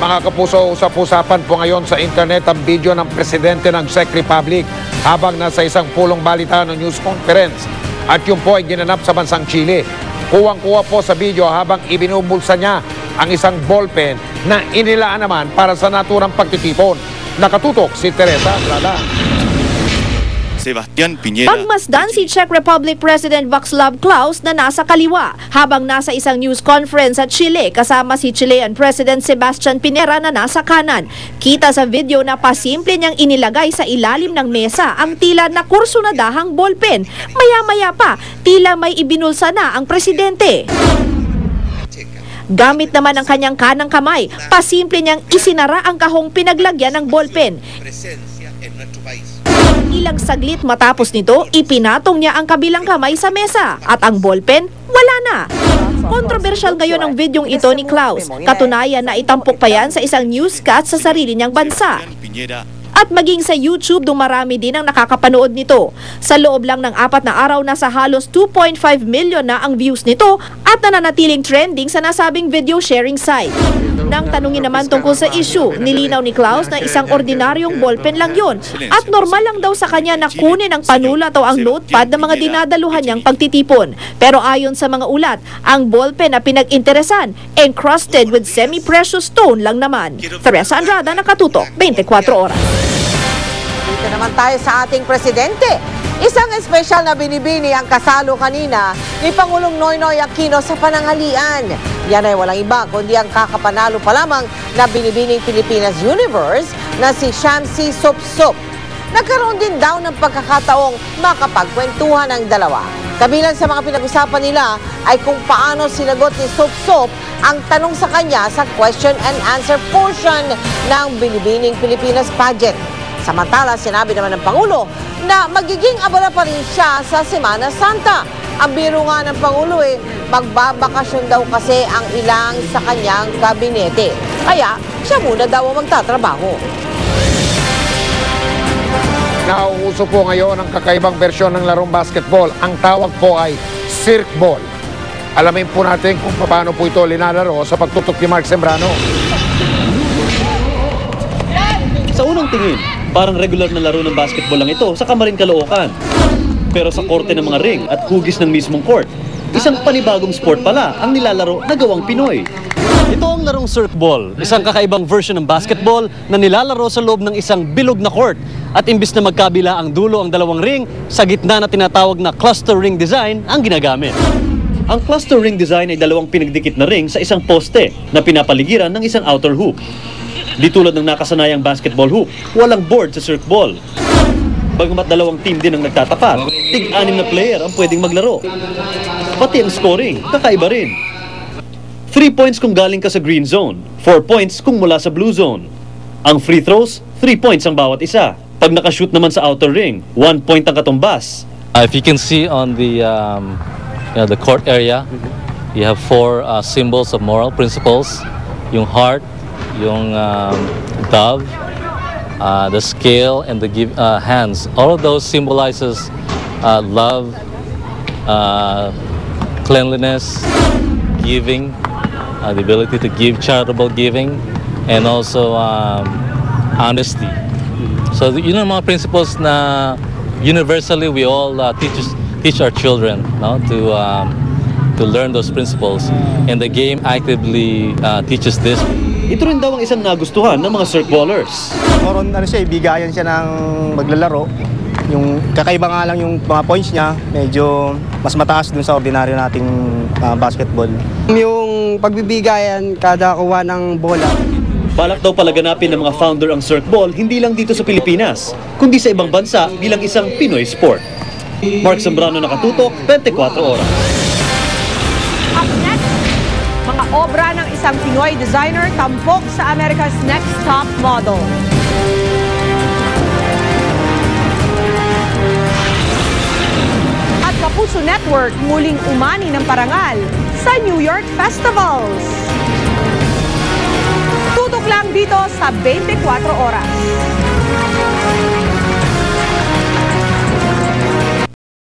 Mga kapuso, usap-usapan po ngayon sa internet ang video ng Presidente ng Czech Republic habang nasa isang pulong balita ng news conference. At yun po ay ginanap sa bansang Chile. Kuwang-kuwa po sa video habang ibinubulsa niya ang isang ballpen na inilaan naman para sa naturang pagtitipon. Nakatutok si Teresa Andrada. Sebastian Piñera. Pagmasdan si Czech Republic President Václav Klaus na nasa kaliwa habang nasa isang news conference sa Chile kasama si Chilean President Sebastian Piñera na nasa kanan. Kita sa video na pasimple niyang inilagay sa ilalim ng mesa ang tila na kursunadahang ballpen. Maya-maya pa, tila may ibinulsa na ang presidente. Gamit naman ang kanyang kanang kamay, pasimple niyang isinara ang kahong pinaglagyan ng ballpen. Ilang saglit matapos nito, ipinatong niya ang kabilang kamay sa mesa at ang ballpen, wala na. Kontrobersyal ngayon ang videong ito ni Klaus. Katunayan na itampok pa yan sa isang newscast sa sarili niyang bansa. At maging sa YouTube, dumarami din ang nakakapanood nito. Sa loob lang ng 4 na araw, nasa halos 2.5 million na ang views nito at nananatiling trending sa nasabing video sharing site. Nang tanungin naman tungkol sa issue, nilinaw ni Klaus na isang ordinaryong ballpen lang yon at normal lang daw sa kanya na kunin ang panulat o ang notepad ng mga dinadaluhan niyang pagtitipon. Pero ayon sa mga ulat, ang ballpen na pinag-interesan, encrusted with semi-precious stone lang naman. Teresa Andrada, Nakatutok, 24 Oras. Dito naman tayo sa ating presidente. Isang espesyal na binibini ang kasalo kanina ni Pangulong Noynoy Aquino sa pananghalian. Yan ay walang iba kundi ang kakapanalo pa lamang na binibining Pilipinas Universe na si Shamsi Supsup. Nagkaroon din daw ng pagkakataong makapagkwentuhan ang dalawa. Kabilang sa mga pinag-usapan nila ay kung paano sinagot ni Supsup ang tanong sa kanya sa question and answer portion ng binibining Pilipinas pageant. Samantala, sinabi naman ng Pangulo na magiging abala pa rin siya sa Semana Santa. Ang biro nga ng Pangulo magbabakasyon daw kasi ang ilang sa kanyang kabinete. Kaya siya muna daw ang magtatrabaho. Nauuso po ngayon ang kakaibang bersyon ng larong basketball. Ang tawag po ay circ ball. Alamin po natin kung paano po ito linalaro sa pagtutok ni Mark Sembrano. Sa unang tingin, parang regular na laro ng basketball lang ito sa Kamarin, Caloocan. Pero sa korte ng mga ring at hugis ng mismong court, isang panibagong sport pala ang nilalaro na gawang Pinoy. Ito ang larong circ ball, isang kakaibang version ng basketball na nilalaro sa loob ng isang bilog na court. At imbis na magkabila ang dulo ang dalawang ring, sa gitna na tinatawag na cluster ring design ang ginagamit. Ang cluster ring design ay dalawang pinagdikit na ring sa isang poste na pinapaligiran ng isang outer hoop. Di tulad ng nakasanayang basketball hoop, walang board sa circ ball. Bagamat dalawang team din ang nagtatapat, tig-6 na player ang pwedeng maglaro. Pati ang scoring, kakaiba rin. 3 points kung galing ka sa green zone, 4 points kung mula sa blue zone. Ang free throws, 3 points ang bawat isa. Pag nakashoot naman sa outer ring, 1 point ang katumbas. If you can see on the court area, you have 4 symbols of moral principles. Yung heart, yung dove, the scale, and the hands. All of those symbolizes love, cleanliness, giving, the ability to give, charitable giving, and also honesty. So yun ang mga principles na universally we all teach our children, no, to learn those principles, and the game actively teaches this. Ito rin daw ang isang nagustuhan ng mga circ ballers. Moron bigayan siya ng maglalaro. Yung kakaiba nga lang yung mga points niya, medyo mas mataas dun sa ordinaryo nating basketball. Yung pagbibigayan kada kuha ng bola. Balak daw palaganapin ng mga founder ang circ ball hindi lang dito sa Pilipinas, kundi sa ibang bansa bilang isang Pinoy sport. Mark Sembrano, Nakatutok, 24 Oras. Up next, mga obra ng isang Pinoy designer tampok sa America's Next Top Model. At Kapuso Network muling umani ng parangal sa New York Festivals. Tutok lang dito sa 24 Oras.